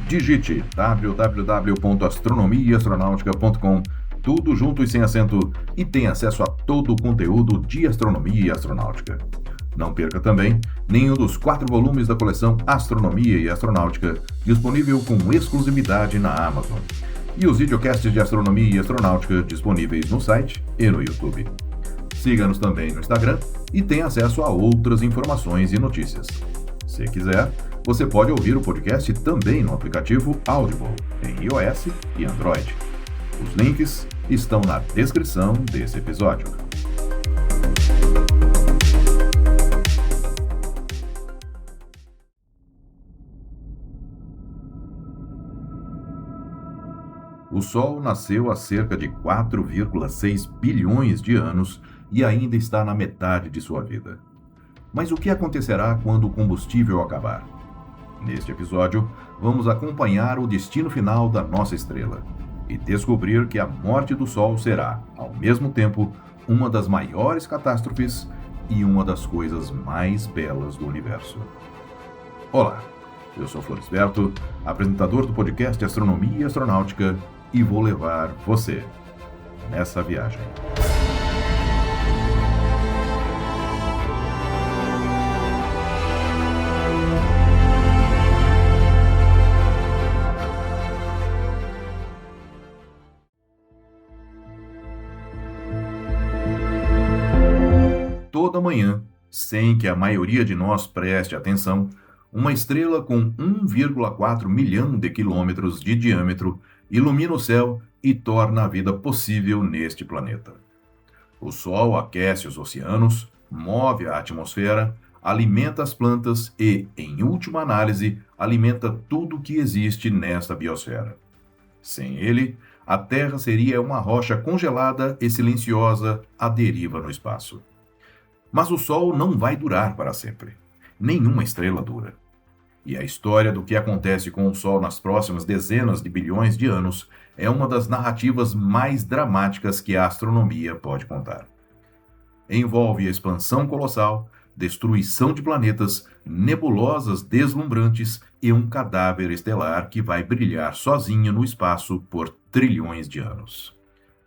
Digite www.astronomiaastronautica.com, tudo junto e sem acento, e tenha acesso a todo o conteúdo de astronomia e astronáutica. Não perca também nenhum dos 4 volumes da coleção Astronomia e Astronáutica, disponível com exclusividade na Amazon, e os videocasts de astronomia e astronáutica disponíveis no site e no YouTube. Siga-nos também no Instagram e tenha acesso a outras informações e notícias. Se quiser, você pode ouvir o podcast também no aplicativo Audible, em iOS e Android. Os links estão na descrição desse episódio. O Sol nasceu há cerca de 4,6 bilhões de anos e ainda está na metade de sua vida. Mas o que acontecerá quando o combustível acabar? Neste episódio, vamos acompanhar o destino final da nossa estrela e descobrir que a morte do Sol será, ao mesmo tempo, uma das maiores catástrofes e uma das coisas mais belas do universo. Olá, eu sou Florisberto, apresentador do podcast Astronomia e Astronáutica, e vou levar você nessa viagem. Toda manhã, sem que a maioria de nós preste atenção, uma estrela com 1,4 milhão de quilômetros de diâmetro ilumina o céu e torna a vida possível neste planeta. O Sol aquece os oceanos, move a atmosfera, alimenta as plantas e, em última análise, alimenta tudo que existe nesta biosfera. Sem ele, a Terra seria uma rocha congelada e silenciosa à deriva no espaço. Mas o Sol não vai durar para sempre. Nenhuma estrela dura. E a história do que acontece com o Sol nas próximas dezenas de bilhões de anos é uma das narrativas mais dramáticas que a astronomia pode contar. Envolve expansão colossal, destruição de planetas, nebulosas deslumbrantes e um cadáver estelar que vai brilhar sozinho no espaço por trilhões de anos.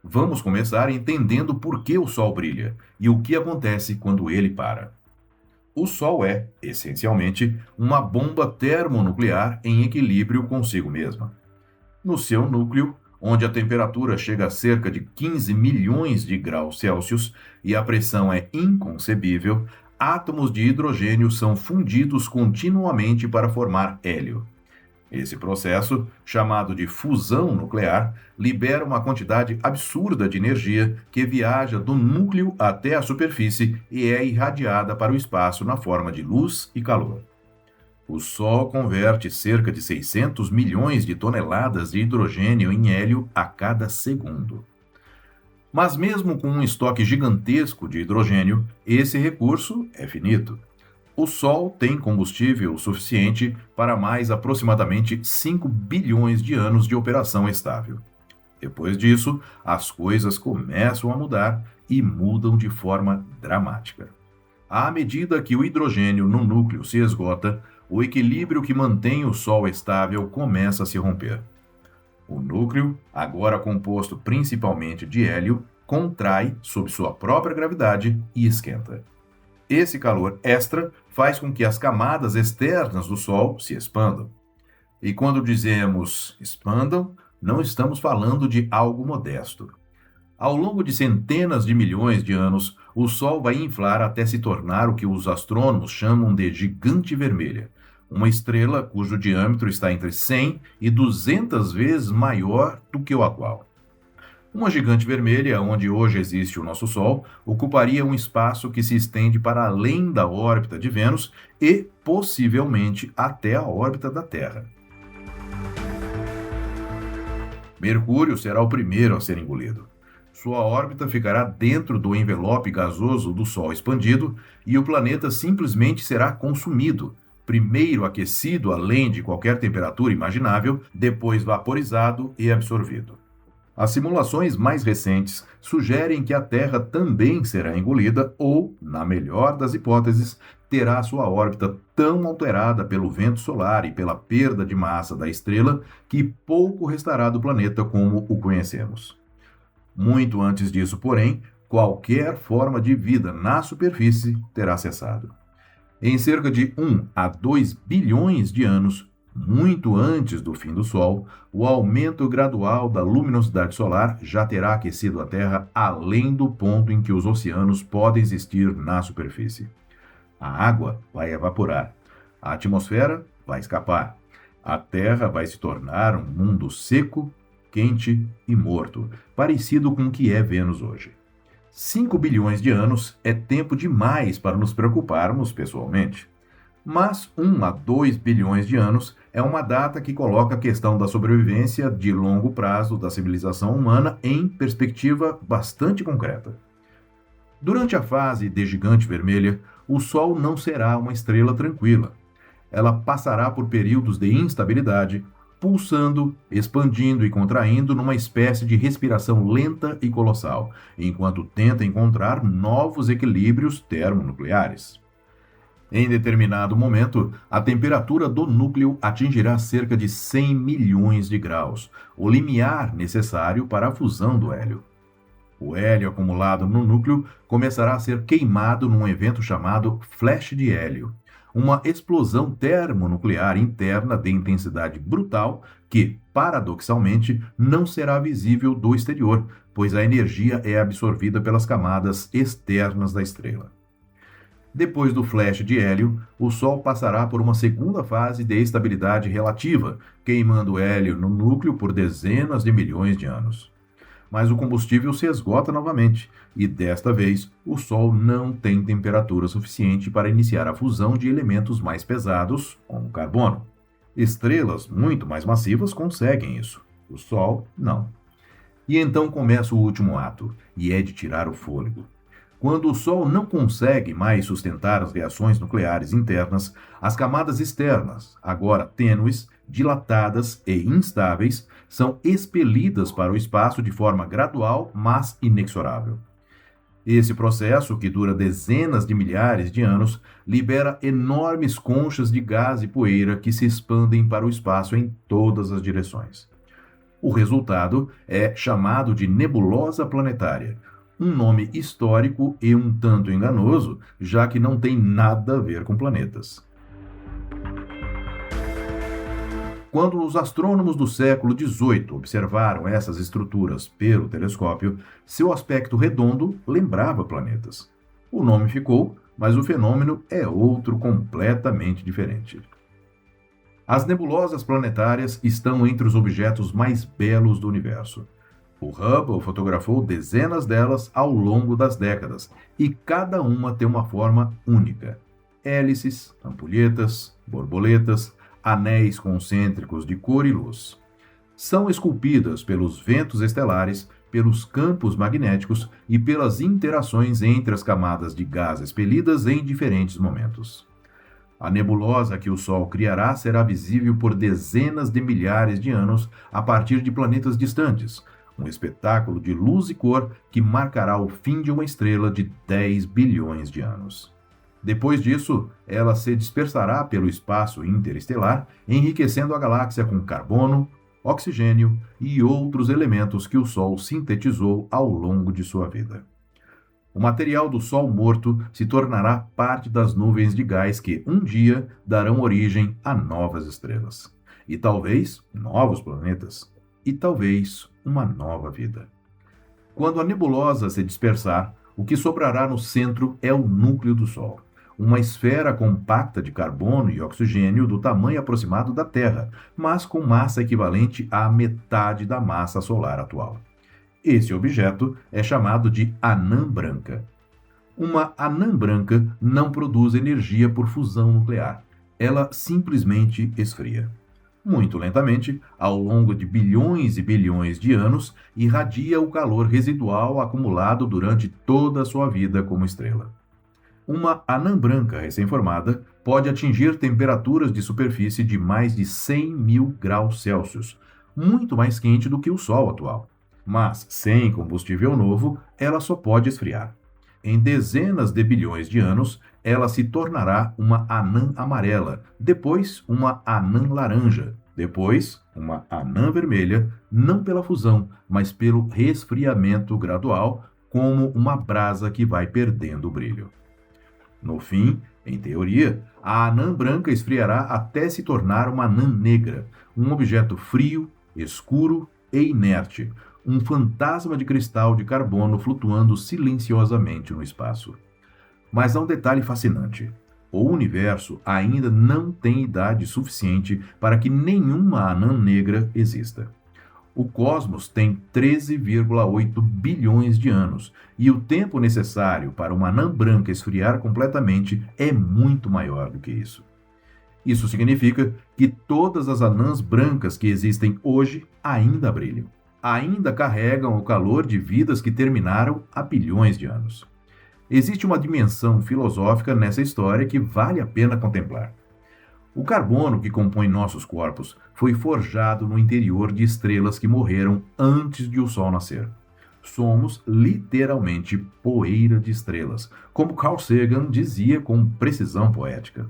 Vamos começar entendendo por que o Sol brilha e o que acontece quando ele para. O Sol é, essencialmente, uma bomba termonuclear em equilíbrio consigo mesma. No seu núcleo, onde a temperatura chega a cerca de 15 milhões de graus Celsius e a pressão é inconcebível, átomos de hidrogênio são fundidos continuamente para formar hélio. Esse processo, chamado de fusão nuclear, libera uma quantidade absurda de energia que viaja do núcleo até a superfície e é irradiada para o espaço na forma de luz e calor. O Sol converte cerca de 600 milhões de toneladas de hidrogênio em hélio a cada segundo. Mas mesmo com um estoque gigantesco de hidrogênio, esse recurso é finito. O Sol tem combustível suficiente para mais aproximadamente 5 bilhões de anos de operação estável. Depois disso, as coisas começam a mudar e mudam de forma dramática. À medida que o hidrogênio no núcleo se esgota, o equilíbrio que mantém o Sol estável começa a se romper. O núcleo, agora composto principalmente de hélio, contrai sob sua própria gravidade e esquenta. Esse calor extra faz com que as camadas externas do Sol se expandam. E quando dizemos expandam, não estamos falando de algo modesto. Ao longo de centenas de milhões de anos, o Sol vai inflar até se tornar o que os astrônomos chamam de gigante vermelha, uma estrela cujo diâmetro está entre 100 e 200 vezes maior do que o atual. Uma gigante vermelha, onde hoje existe o nosso Sol, ocuparia um espaço que se estende para além da órbita de Vênus e, possivelmente, até a órbita da Terra. Mercúrio será o primeiro a ser engolido. Sua órbita ficará dentro do envelope gasoso do Sol expandido e o planeta simplesmente será consumido, primeiro aquecido além de qualquer temperatura imaginável, depois vaporizado e absorvido. As simulações mais recentes sugerem que a Terra também será engolida ou, na melhor das hipóteses, terá sua órbita tão alterada pelo vento solar e pela perda de massa da estrela que pouco restará do planeta como o conhecemos. Muito antes disso, porém, qualquer forma de vida na superfície terá cessado. Em cerca de 1 a 2 bilhões de anos, muito antes do fim do Sol, o aumento gradual da luminosidade solar já terá aquecido a Terra além do ponto em que os oceanos podem existir na superfície. A água vai evaporar, a atmosfera vai escapar, a Terra vai se tornar um mundo seco, quente e morto, parecido com o que é Vênus hoje. 5 bilhões de anos é tempo demais para nos preocuparmos pessoalmente. Mas 1 a 2 bilhões de anos é uma data que coloca a questão da sobrevivência de longo prazo da civilização humana em perspectiva bastante concreta. Durante a fase de gigante vermelha, o Sol não será uma estrela tranquila. Ela passará por períodos de instabilidade, pulsando, expandindo e contraindo numa espécie de respiração lenta e colossal, enquanto tenta encontrar novos equilíbrios termonucleares. Em determinado momento, a temperatura do núcleo atingirá cerca de 100 milhões de graus, o limiar necessário para a fusão do hélio. O hélio acumulado no núcleo começará a ser queimado num evento chamado flash de hélio, uma explosão termonuclear interna de intensidade brutal que, paradoxalmente, não será visível do exterior, pois a energia é absorvida pelas camadas externas da estrela. Depois do flash de hélio, o Sol passará por uma segunda fase de estabilidade relativa, queimando hélio no núcleo por dezenas de milhões de anos. Mas o combustível se esgota novamente, e desta vez o Sol não tem temperatura suficiente para iniciar a fusão de elementos mais pesados, como carbono. Estrelas muito mais massivas conseguem isso, o Sol não. E então começa o último ato, e é de tirar o fôlego. Quando o Sol não consegue mais sustentar as reações nucleares internas, as camadas externas, agora tênues, dilatadas e instáveis, são expelidas para o espaço de forma gradual, mas inexorável. Esse processo, que dura dezenas de milhares de anos, libera enormes conchas de gás e poeira que se expandem para o espaço em todas as direções. O resultado é chamado de nebulosa planetária, um nome histórico e um tanto enganoso, já que não tem nada a ver com planetas. Quando os astrônomos do século XVIII observaram essas estruturas pelo telescópio, seu aspecto redondo lembrava planetas. O nome ficou, mas o fenômeno é outro completamente diferente. As nebulosas planetárias estão entre os objetos mais belos do universo. O Hubble fotografou dezenas delas ao longo das décadas, e cada uma tem uma forma única. Hélices, ampulhetas, borboletas, anéis concêntricos de cor e luz. São esculpidas pelos ventos estelares, pelos campos magnéticos e pelas interações entre as camadas de gás expelidas em diferentes momentos. A nebulosa que o Sol criará será visível por dezenas de milhares de anos a partir de planetas distantes, um espetáculo de luz e cor que marcará o fim de uma estrela de 10 bilhões de anos. Depois disso, ela se dispersará pelo espaço interestelar, enriquecendo a galáxia com carbono, oxigênio e outros elementos que o Sol sintetizou ao longo de sua vida. O material do Sol morto se tornará parte das nuvens de gás que, um dia, darão origem a novas estrelas. E talvez novos planetas. E talvez uma nova vida. Quando a nebulosa se dispersar, o que sobrará no centro é o núcleo do Sol, uma esfera compacta de carbono e oxigênio do tamanho aproximado da Terra, mas com massa equivalente à metade da massa solar atual. Esse objeto é chamado de anã branca. Uma anã branca não produz energia por fusão nuclear, ela simplesmente esfria. Muito lentamente, ao longo de bilhões e bilhões de anos, irradia o calor residual acumulado durante toda a sua vida como estrela. Uma anã branca recém-formada pode atingir temperaturas de superfície de mais de 100 mil graus Celsius, muito mais quente do que o Sol atual. Mas, sem combustível novo, ela só pode esfriar. Em dezenas de bilhões de anos, ela se tornará uma anã amarela, depois uma anã laranja, depois uma anã vermelha, não pela fusão, mas pelo resfriamento gradual, como uma brasa que vai perdendo o brilho. No fim, em teoria, a anã branca esfriará até se tornar uma anã negra, um objeto frio, escuro e inerte, um fantasma de cristal de carbono flutuando silenciosamente no espaço. Mas há um detalhe fascinante. O universo ainda não tem idade suficiente para que nenhuma anã negra exista. O cosmos tem 13,8 bilhões de anos, e o tempo necessário para uma anã branca esfriar completamente é muito maior do que isso. Isso significa que todas as anãs brancas que existem hoje ainda brilham, ainda carregam o calor de vidas que terminaram há bilhões de anos. Existe uma dimensão filosófica nessa história que vale a pena contemplar. O carbono que compõe nossos corpos foi forjado no interior de estrelas que morreram antes de o Sol nascer. Somos literalmente poeira de estrelas, como Carl Sagan dizia com precisão poética.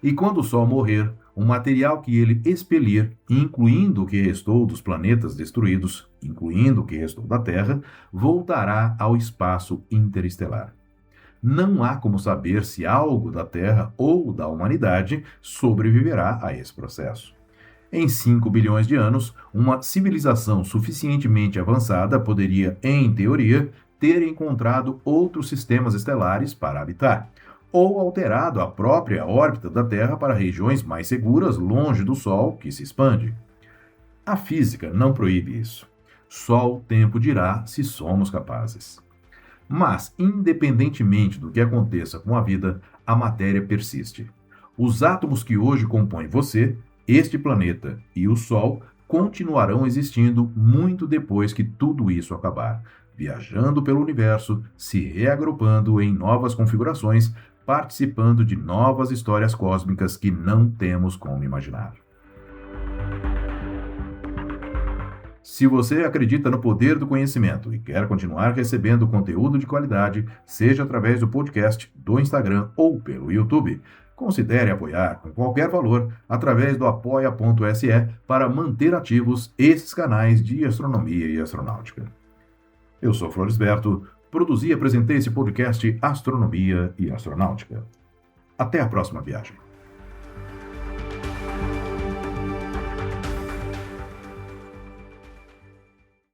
E quando o Sol morrer, o material que ele expelir, incluindo o que restou dos planetas destruídos, incluindo o que restou da Terra, voltará ao espaço interestelar. Não há como saber se algo da Terra ou da humanidade sobreviverá a esse processo. Em 5 bilhões de anos, uma civilização suficientemente avançada poderia, em teoria, ter encontrado outros sistemas estelares para habitar, ou alterado a própria órbita da Terra para regiões mais seguras longe do Sol, que se expande. A física não proíbe isso. Só o tempo dirá se somos capazes. Mas, independentemente do que aconteça com a vida, a matéria persiste. Os átomos que hoje compõem você, este planeta e o Sol continuarão existindo muito depois que tudo isso acabar, viajando pelo universo, se reagrupando em novas configurações, participando de novas histórias cósmicas que não temos como imaginar. Se você acredita no poder do conhecimento e quer continuar recebendo conteúdo de qualidade, seja através do podcast, do Instagram ou pelo YouTube, considere apoiar com qualquer valor através do apoia.se para manter ativos esses canais de astronomia e astronáutica. Eu sou Floresberto, produzi e apresentei esse podcast Astronomia e Astronáutica. Até a próxima viagem.